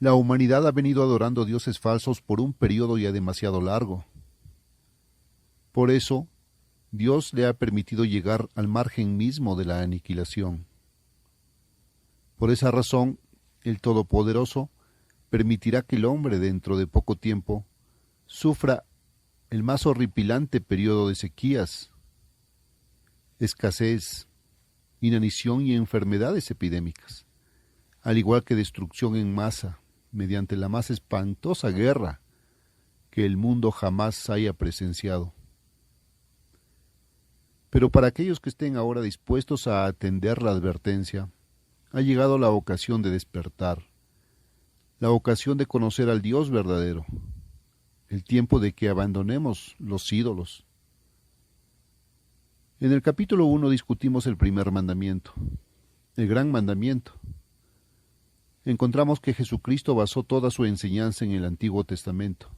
La humanidad ha venido adorando dioses falsos por un periodo ya demasiado largo. Por eso, Dios le ha permitido llegar al margen mismo de la aniquilación. Por esa razón, el Todopoderoso permitirá que el hombre dentro de poco tiempo sufra el más horripilante periodo de sequías, escasez, inanición y enfermedades epidémicas, al igual que destrucción en masa, mediante la más espantosa guerra que el mundo jamás haya presenciado. Pero para aquellos que estén ahora dispuestos a atender la advertencia, ha llegado la ocasión de despertar, la ocasión de conocer al Dios verdadero, el tiempo de que abandonemos los ídolos. En el capítulo 1 discutimos el primer mandamiento, el gran mandamiento. Encontramos que Jesucristo basó toda su enseñanza en el Antiguo Testamento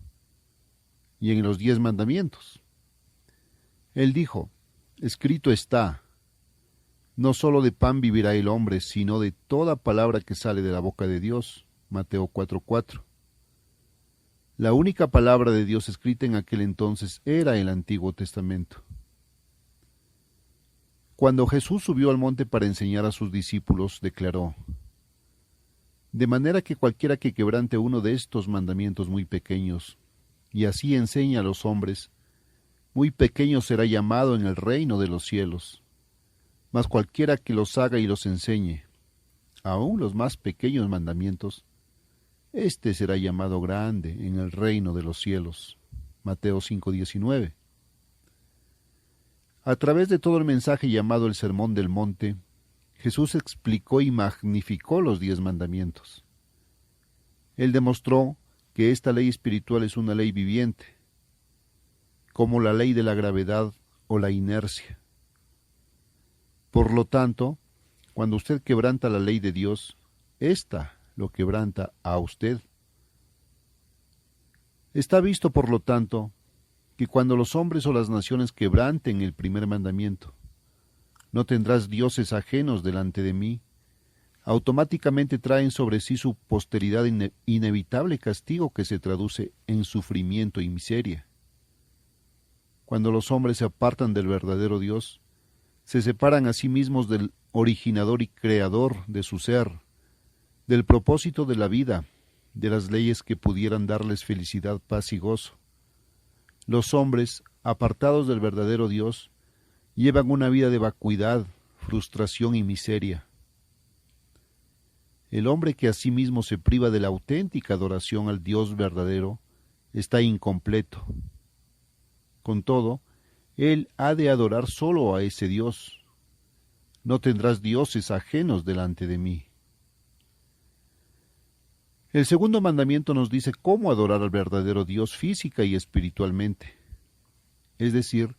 y en los 10 mandamientos. Él dijo: escrito está, no solo de pan vivirá el hombre, sino de toda palabra que sale de la boca de Dios. Mateo 4:4. La única palabra de Dios escrita en aquel entonces era el Antiguo Testamento. Cuando Jesús subió al monte para enseñar a sus discípulos, declaró: de manera que cualquiera que quebrante uno de estos mandamientos muy pequeños, y así enseña a los hombres, muy pequeño será llamado en el reino de los cielos. Mas cualquiera que los haga y los enseñe, aun los más pequeños mandamientos, éste será llamado grande en el reino de los cielos. Mateo 5:19. A través de todo el mensaje llamado el Sermón del Monte, Jesús explicó y magnificó los 10 mandamientos. Él demostró que esta ley espiritual es una ley viviente, como la ley de la gravedad o la inercia. Por lo tanto, cuando usted quebranta la ley de Dios, ésta lo quebranta a usted. Está visto, por lo tanto, que cuando los hombres o las naciones quebranten el primer mandamiento, no tendrás dioses ajenos delante de mí, automáticamente traen sobre sí su posteridad inevitable castigo que se traduce en sufrimiento y miseria. Cuando los hombres se apartan del verdadero Dios, se separan a sí mismos del originador y creador de su ser, del propósito de la vida, de las leyes que pudieran darles felicidad, paz y gozo. Los hombres, apartados del verdadero Dios, llevan una vida de vacuidad, frustración y miseria. El hombre que a sí mismo se priva de la auténtica adoración al Dios verdadero está incompleto. Con todo, él ha de adorar solo a ese Dios. No tendrás dioses ajenos delante de mí. El segundo mandamiento nos dice cómo adorar al verdadero Dios física y espiritualmente. Es decir,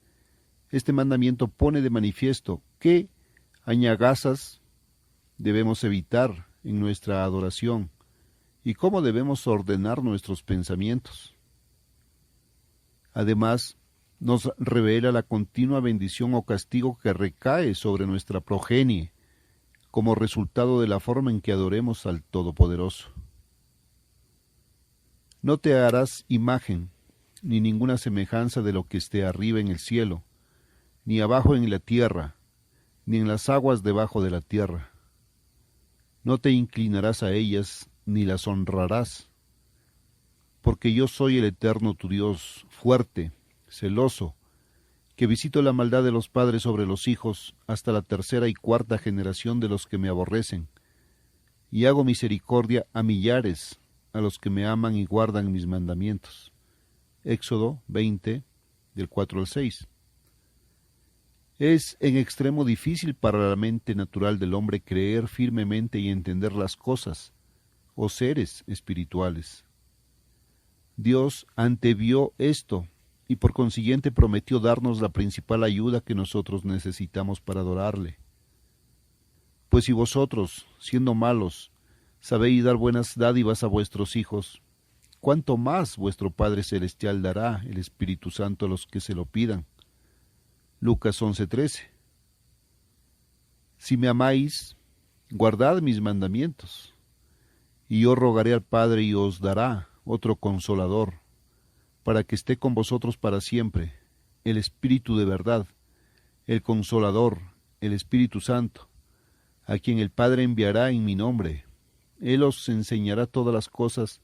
este mandamiento pone de manifiesto qué añagazas debemos evitar en nuestra adoración y cómo debemos ordenar nuestros pensamientos. Además, nos revela la continua bendición o castigo que recae sobre nuestra progenie como resultado de la forma en que adoremos al Todopoderoso. No te harás imagen, ni ninguna semejanza de lo que esté arriba en el cielo, ni abajo en la tierra, ni en las aguas debajo de la tierra. No te inclinarás a ellas, ni las honrarás, porque yo soy el eterno tu Dios, fuerte, celoso, que visito la maldad de los padres sobre los hijos hasta la 3ª y 4ª generación de los que me aborrecen, y hago misericordia a millares, a los que me aman y guardan mis mandamientos. Éxodo 20, del 4 al 6. Es en extremo difícil para la mente natural del hombre creer firmemente y entender las cosas, o seres espirituales. Dios antevió esto, y por consiguiente prometió darnos la principal ayuda que nosotros necesitamos para adorarle. Pues si vosotros, siendo malos, sabéis dar buenas dádivas a vuestros hijos, ¿cuánto más vuestro Padre Celestial dará el Espíritu Santo a los que se lo pidan? Lucas 11:13. Si me amáis, guardad mis mandamientos, Y yo rogaré al Padre y os dará otro consolador, para que esté con vosotros para siempre, el Espíritu de verdad, el Consolador, el Espíritu Santo, a quien el Padre enviará en mi nombre. Él os enseñará todas las cosas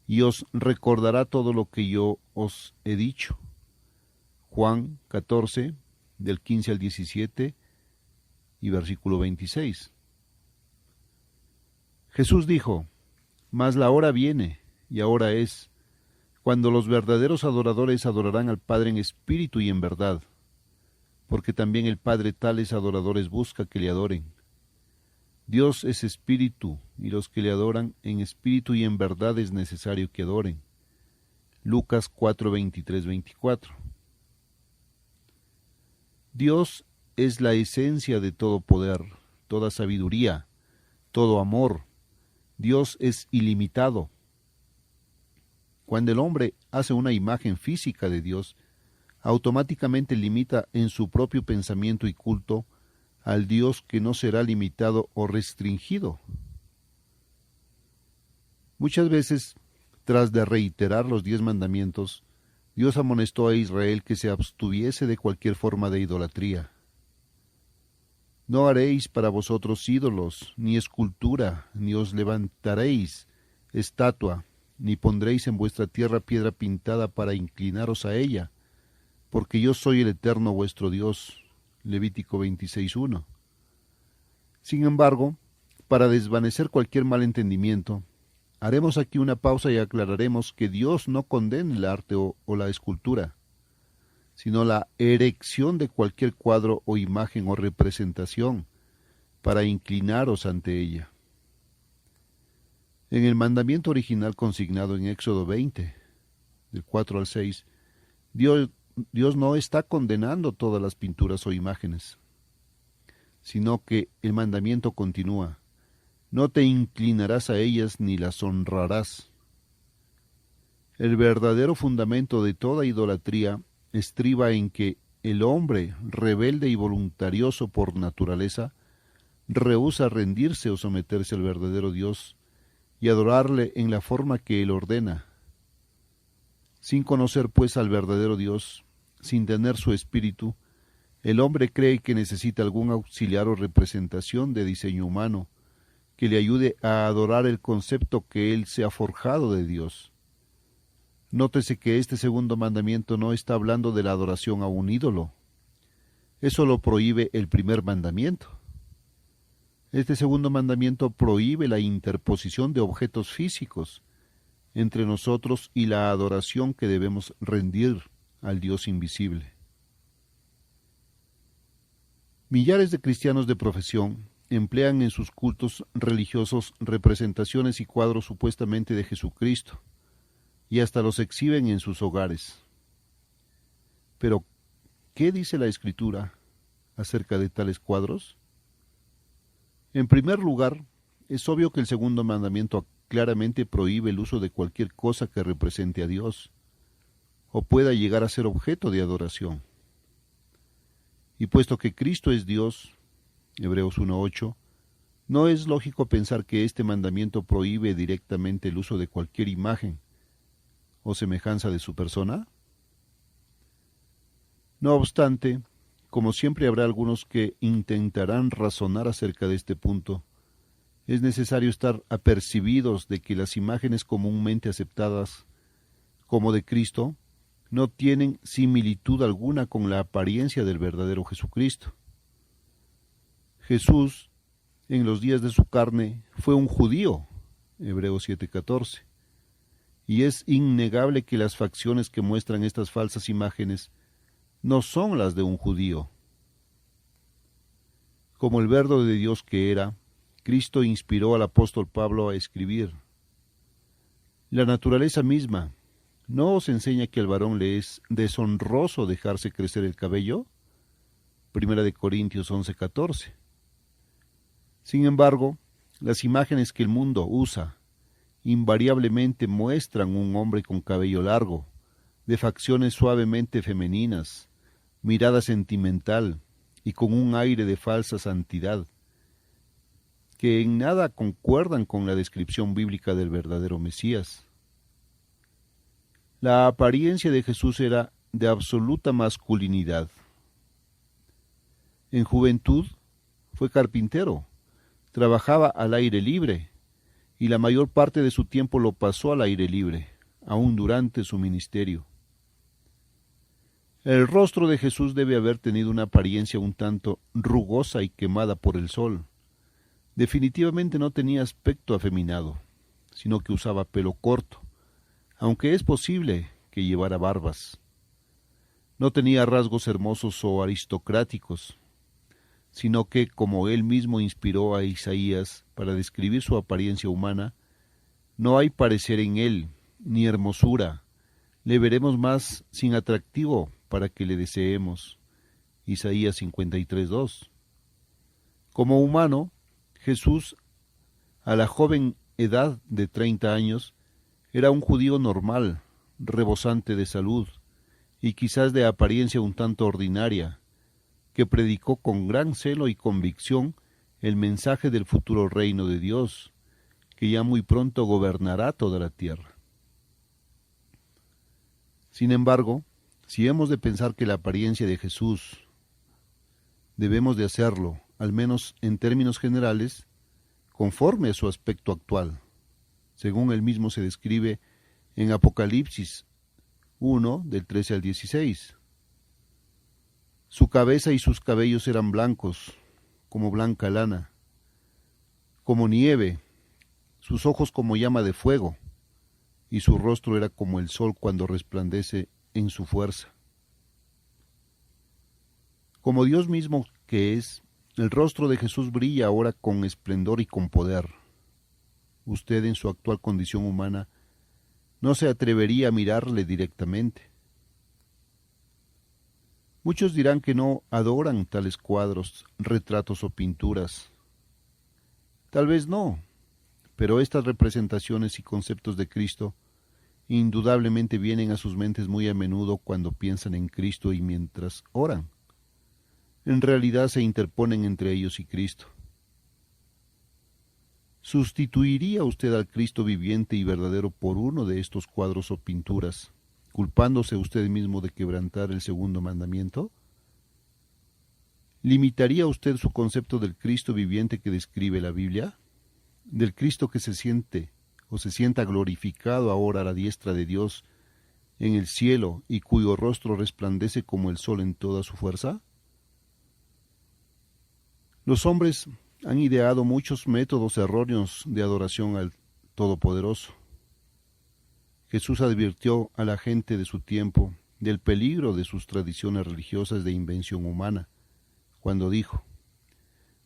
y os recordará todo lo que yo os he dicho. Juan 14, del 15 al 17 y versículo 26. Jesús dijo: Mas la hora viene, y ahora es, cuando los verdaderos adoradores adorarán al Padre en espíritu y en verdad, porque también el Padre tales adoradores busca que le adoren. Dios es espíritu, y los que le adoran en espíritu y en verdad es necesario que adoren. Lucas 4, 23, 24. Dios es la esencia de todo poder, toda sabiduría, todo amor. Dios es ilimitado. Cuando el hombre hace una imagen física de Dios, automáticamente limita en su propio pensamiento y culto al Dios que no será limitado o restringido. Muchas veces, tras de reiterar los 10 mandamientos, Dios amonestó a Israel que se abstuviese de cualquier forma de idolatría. No haréis para vosotros ídolos, ni escultura, ni os levantaréis estatua, ni pondréis en vuestra tierra piedra pintada para inclinaros a ella, porque yo soy el Eterno vuestro Dios. Levítico 26:1. Sin embargo, para desvanecer cualquier malentendimiento, haremos aquí una pausa y aclararemos que Dios no condena el arte o la escultura, sino la erección de cualquier cuadro o imagen o representación para inclinaros ante ella. En el mandamiento original consignado en Éxodo 20, del 4 al 6, Dios no está condenando todas las pinturas o imágenes, sino que el mandamiento continúa: no te inclinarás a ellas ni las honrarás. El verdadero fundamento de toda idolatría estriba en que el hombre, rebelde y voluntarioso por naturaleza, rehúsa rendirse o someterse al verdadero Dios y adorarle en la forma que él ordena. Sin conocer pues al verdadero Dios, sin tener su espíritu, el hombre cree que necesita algún auxiliar o representación de diseño humano que le ayude a adorar el concepto que él se ha forjado de Dios. Nótese que este segundo mandamiento no está hablando de la adoración a un ídolo. Eso lo prohíbe el primer mandamiento. Este segundo mandamiento prohíbe la interposición de objetos físicos entre nosotros y la adoración que debemos rendir al Dios invisible. Millares de cristianos de profesión emplean en sus cultos religiosos representaciones y cuadros supuestamente de Jesucristo, y hasta los exhiben en sus hogares. Pero, ¿qué dice la Escritura acerca de tales cuadros? En primer lugar, es obvio que el segundo mandamiento claramente prohíbe el uso de cualquier cosa que represente a Dios, o pueda llegar a ser objeto de adoración. Y puesto que Cristo es Dios, Hebreos 1:8, no es lógico pensar que este mandamiento prohíbe directamente el uso de cualquier imagen o semejanza de su persona. No obstante, como siempre habrá algunos que intentarán razonar acerca de este punto, es necesario estar apercibidos de que las imágenes comúnmente aceptadas como de Cristo no tienen similitud alguna con la apariencia del verdadero Jesucristo. Jesús, en los días de su carne, fue un judío, Hebreos 7:14, y es innegable que las facciones que muestran estas falsas imágenes no son las de un judío. Como el Verbo de Dios que era, Cristo inspiró al apóstol Pablo a escribir: la naturaleza misma, ¿no os enseña que al varón le es deshonroso dejarse crecer el cabello? Primera de Corintios 11:14. Sin embargo, las imágenes que el mundo usa invariablemente muestran un hombre con cabello largo, de facciones suavemente femeninas, mirada sentimental y con un aire de falsa santidad, que en nada concuerdan con la descripción bíblica del verdadero Mesías. La apariencia de Jesús era de absoluta masculinidad. En juventud fue carpintero, trabajaba al aire libre, y la mayor parte de su tiempo lo pasó al aire libre, aún durante su ministerio. El rostro de Jesús debe haber tenido una apariencia un tanto rugosa y quemada por el sol. Definitivamente no tenía aspecto afeminado, sino que usaba pelo corto, aunque es posible que llevara barbas. No tenía rasgos hermosos o aristocráticos, sino que, como él mismo inspiró a Isaías para describir su apariencia humana, no hay parecer en él, ni hermosura. Le veremos más sin atractivo para que le deseemos. Isaías 53:2. Como humano, Jesús, a la joven edad de 30 años, era un judío normal, rebosante de salud, y quizás de apariencia un tanto ordinaria, que predicó con gran celo y convicción el mensaje del futuro reino de Dios, que ya muy pronto gobernará toda la tierra. Sin embargo, si hemos de pensar que la apariencia de Jesús, debemos de hacerlo, al menos en términos generales, conforme a su aspecto actual, según él mismo se describe en Apocalipsis 1, del 13 al 16. Su cabeza y sus cabellos eran blancos, como blanca lana, como nieve, sus ojos como llama de fuego, y su rostro era como el sol cuando resplandece en su fuerza. Como Dios mismo que es, el rostro de Jesús brilla ahora con esplendor y con poder. Usted, en su actual condición humana, no se atrevería a mirarle directamente. Muchos dirán que no adoran tales cuadros, retratos o pinturas. Tal vez no, pero estas representaciones y conceptos de Cristo indudablemente vienen a sus mentes muy a menudo cuando piensan en Cristo y mientras oran. En realidad se interponen entre ellos y Cristo. ¿Sustituiría usted al Cristo viviente y verdadero por uno de estos cuadros o pinturas, culpándose usted mismo de quebrantar el segundo mandamiento? ¿Limitaría usted su concepto del Cristo viviente que describe la Biblia? ¿Del Cristo que se siente o se sienta glorificado ahora a la diestra de Dios en el cielo y cuyo rostro resplandece como el sol en toda su fuerza? Los hombres han ideado muchos métodos erróneos de adoración al Todopoderoso. Jesús advirtió a la gente de su tiempo del peligro de sus tradiciones religiosas de invención humana, cuando dijo: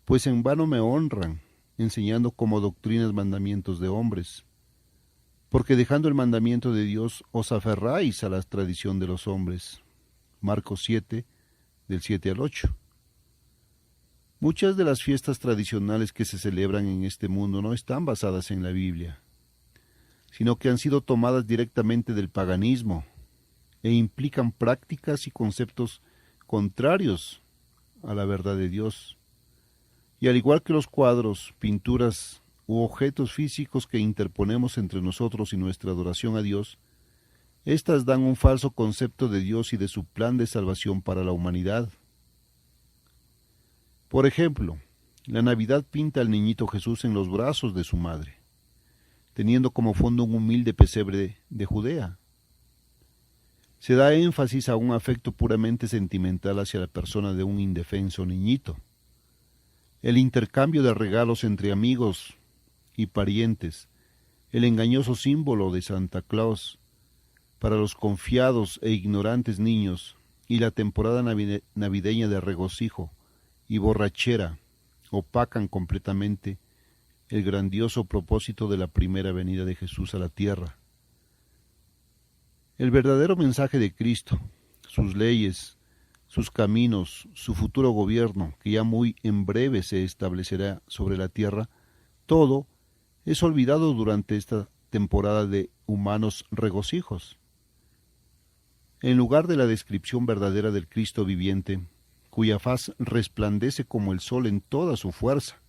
«Pues en vano me honran, enseñando como doctrinas mandamientos de hombres, porque dejando el mandamiento de Dios os aferráis a la tradición de los hombres». Marcos 7, del 7 al 8. Muchas de las fiestas tradicionales que se celebran en este mundo no están basadas en la Biblia, sino que han sido tomadas directamente del paganismo e implican prácticas y conceptos contrarios a la verdad de Dios. Y al igual que los cuadros, pinturas u objetos físicos que interponemos entre nosotros y nuestra adoración a Dios, éstas dan un falso concepto de Dios y de su plan de salvación para la humanidad. Por ejemplo, la Navidad pinta al niñito Jesús en los brazos de su madre, teniendo como fondo un humilde pesebre de Judea. Se da énfasis a un afecto puramente sentimental hacia la persona de un indefenso niñito. El intercambio de regalos entre amigos y parientes, el engañoso símbolo de Santa Claus para los confiados e ignorantes niños, y la temporada navideña de regocijo y borrachera opacan completamente el grandioso propósito de la primera venida de Jesús a la tierra. El verdadero mensaje de Cristo, sus leyes, sus caminos, su futuro gobierno, que ya muy en breve se establecerá sobre la tierra, todo es olvidado durante esta temporada de humanos regocijos. En lugar de la descripción verdadera del Cristo viviente, cuya faz resplandece como el sol en toda su fuerza,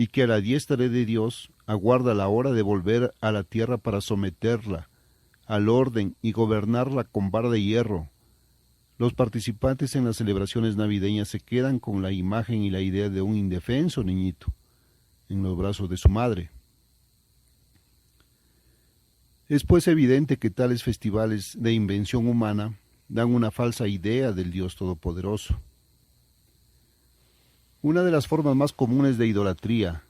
y que a la diestra de Dios aguarda la hora de volver a la tierra para someterla al orden y gobernarla con vara de hierro. Los participantes en las celebraciones navideñas se quedan con la imagen y la idea de un indefenso niñito en los brazos de su madre. Es pues evidente que tales festivales de invención humana dan una falsa idea del Dios Todopoderoso. Una de las formas más comunes de idolatría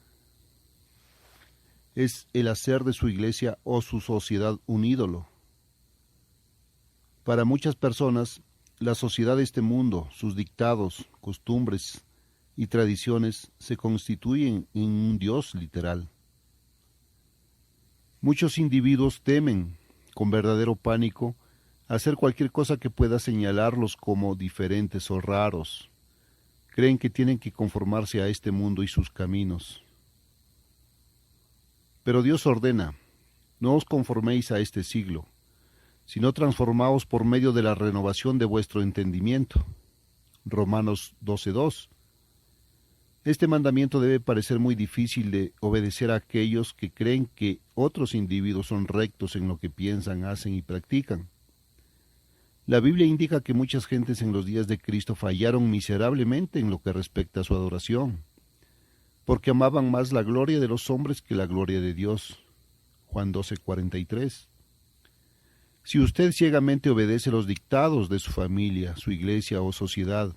es el hacer de su iglesia o su sociedad un ídolo. Para muchas personas, la sociedad de este mundo, sus dictados, costumbres y tradiciones se constituyen en un Dios literal. Muchos individuos temen, con verdadero pánico, hacer cualquier cosa que pueda señalarlos como diferentes o raros. Creen que tienen que conformarse a este mundo y sus caminos. Pero Dios ordena, no os conforméis a este siglo, sino transformaos por medio de la renovación de vuestro entendimiento. Romanos 12:2. Este mandamiento debe parecer muy difícil de obedecer a aquellos que creen que otros individuos son rectos en lo que piensan, hacen y practican. La Biblia indica que muchas gentes en los días de Cristo fallaron miserablemente en lo que respecta a su adoración, porque amaban más la gloria de los hombres que la gloria de Dios. Juan 12:43. Si usted ciegamente obedece los dictados de su familia, su iglesia o sociedad,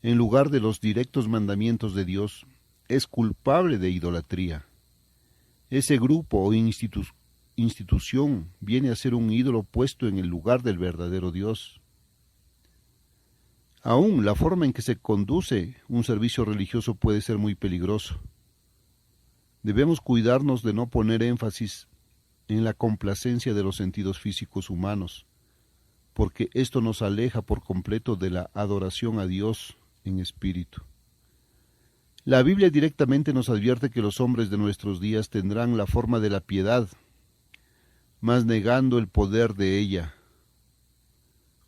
en lugar de los directos mandamientos de Dios, es culpable de idolatría. Ese grupo o institución viene a ser un ídolo puesto en el lugar del verdadero Dios. Aún la forma en que se conduce un servicio religioso puede ser muy peligroso. Debemos cuidarnos de no poner énfasis en la complacencia de los sentidos físicos humanos, porque esto nos aleja por completo de la adoración a Dios en espíritu. La Biblia directamente nos advierte que los hombres de nuestros días tendrán la forma de la piedad, mas negando el poder de ella.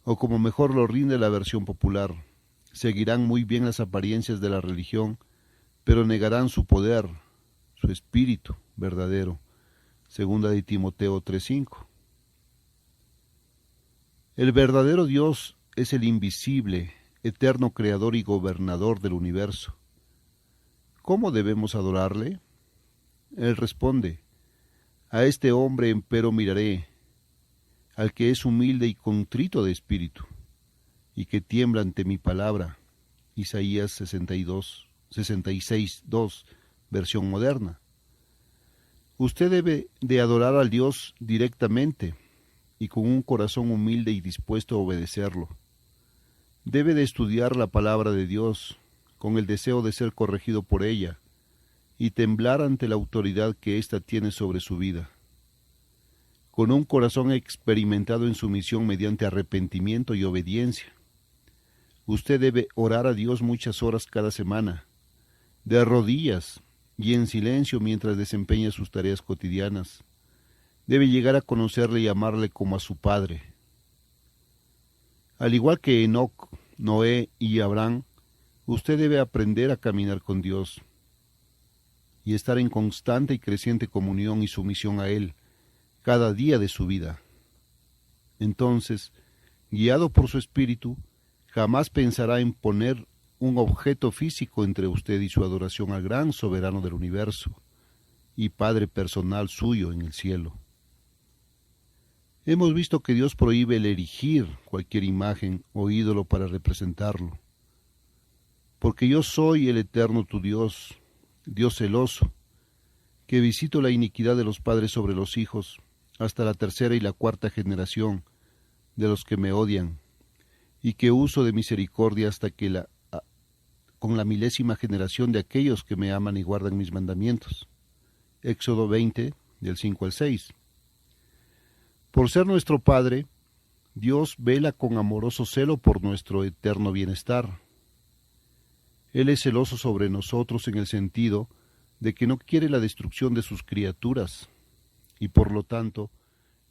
O como mejor lo rinde la versión popular, seguirán muy bien las apariencias de la religión, pero negarán su poder, su espíritu verdadero. Segunda de Timoteo 3:5. El verdadero Dios es el invisible, eterno creador y gobernador del universo. ¿Cómo debemos adorarle? Él responde, a este hombre empero miraré, al que es humilde y contrito de espíritu, y que tiembla ante mi palabra. Isaías 66:2, versión moderna. Usted debe de adorar al Dios directamente y con un corazón humilde y dispuesto a obedecerlo. Debe de estudiar la palabra de Dios con el deseo de ser corregido por ella y temblar ante la autoridad que ésta tiene sobre su vida. Con un corazón experimentado en sumisión mediante arrepentimiento y obediencia. Usted debe orar a Dios muchas horas cada semana, de rodillas y en silencio mientras desempeña sus tareas cotidianas. Debe llegar a conocerle y amarle como a su Padre. Al igual que Enoc, Noé y Abraham, usted debe aprender a caminar con Dios y estar en constante y creciente comunión y sumisión a Él cada día de su vida. Entonces, guiado por su espíritu, jamás pensará en poner un objeto físico entre usted y su adoración al gran soberano del universo y Padre personal suyo en el cielo. Hemos visto que Dios prohíbe el erigir cualquier imagen o ídolo para representarlo. Porque yo soy el eterno tu Dios, Dios celoso, que visito la iniquidad de los padres sobre los hijos, hasta la tercera y la cuarta generación de los que me odian, y que uso de misericordia hasta que con la milésima generación de aquellos que me aman y guardan mis mandamientos. Éxodo 20, del 5 al 6. Por ser nuestro Padre, Dios vela con amoroso celo por nuestro eterno bienestar. Él es celoso sobre nosotros en el sentido de que no quiere la destrucción de sus criaturas, y por lo tanto,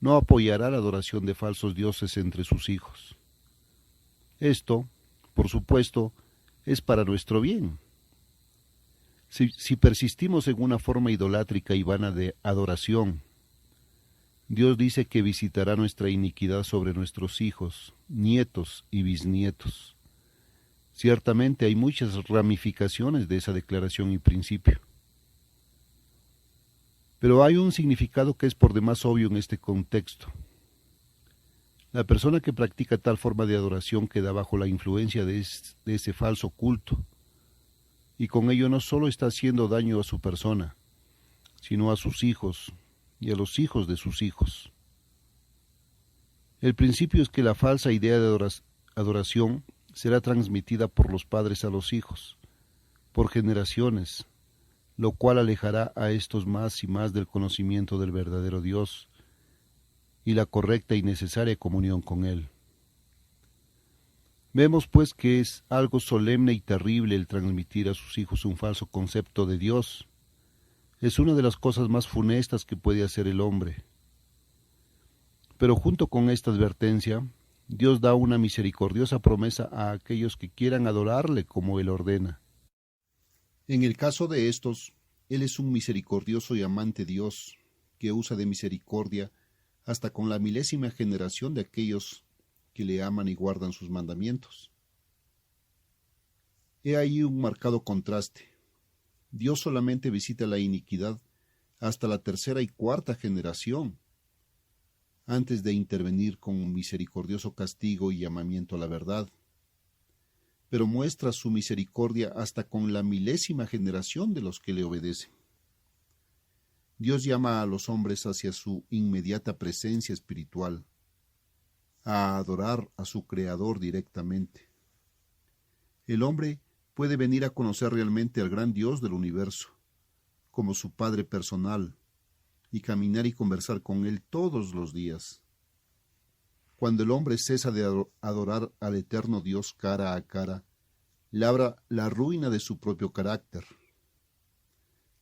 no apoyará la adoración de falsos dioses entre sus hijos. Esto, por supuesto, es para nuestro bien. Si persistimos en una forma idolátrica y vana de adoración, Dios dice que visitará nuestra iniquidad sobre nuestros hijos, nietos y bisnietos. Ciertamente hay muchas ramificaciones de esa declaración y principio. Pero hay un significado que es por demás obvio en este contexto. La persona que practica tal forma de adoración queda bajo la influencia de ese falso culto, y con ello no solo está haciendo daño a su persona, sino a sus hijos y a los hijos de sus hijos. El principio es que la falsa idea de adoración será transmitida por los padres a los hijos, por generaciones, lo cual alejará a estos más y más del conocimiento del verdadero Dios y la correcta y necesaria comunión con Él. Vemos pues que es algo solemne y terrible el transmitir a sus hijos un falso concepto de Dios. Es una de las cosas más funestas que puede hacer el hombre. Pero junto con esta advertencia, Dios da una misericordiosa promesa a aquellos que quieran adorarle como Él ordena. En el caso de estos, Él es un misericordioso y amante Dios, que usa de misericordia hasta con la milésima generación de aquellos que le aman y guardan sus mandamientos. He ahí un marcado contraste. Dios solamente visita la iniquidad hasta la tercera y cuarta generación, antes de intervenir con un misericordioso castigo y llamamiento a la verdad. Pero muestra su misericordia hasta con la milésima generación de los que le obedecen. Dios llama a los hombres hacia su inmediata presencia espiritual, a adorar a su Creador directamente. El hombre puede venir a conocer realmente al gran Dios del universo, como su Padre personal, y caminar y conversar con Él todos los días. Cuando el hombre cesa de adorar al eterno Dios cara a cara, labra la ruina de su propio carácter,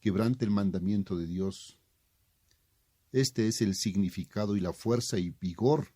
quebranta el mandamiento de Dios. Este es el significado y la fuerza y vigor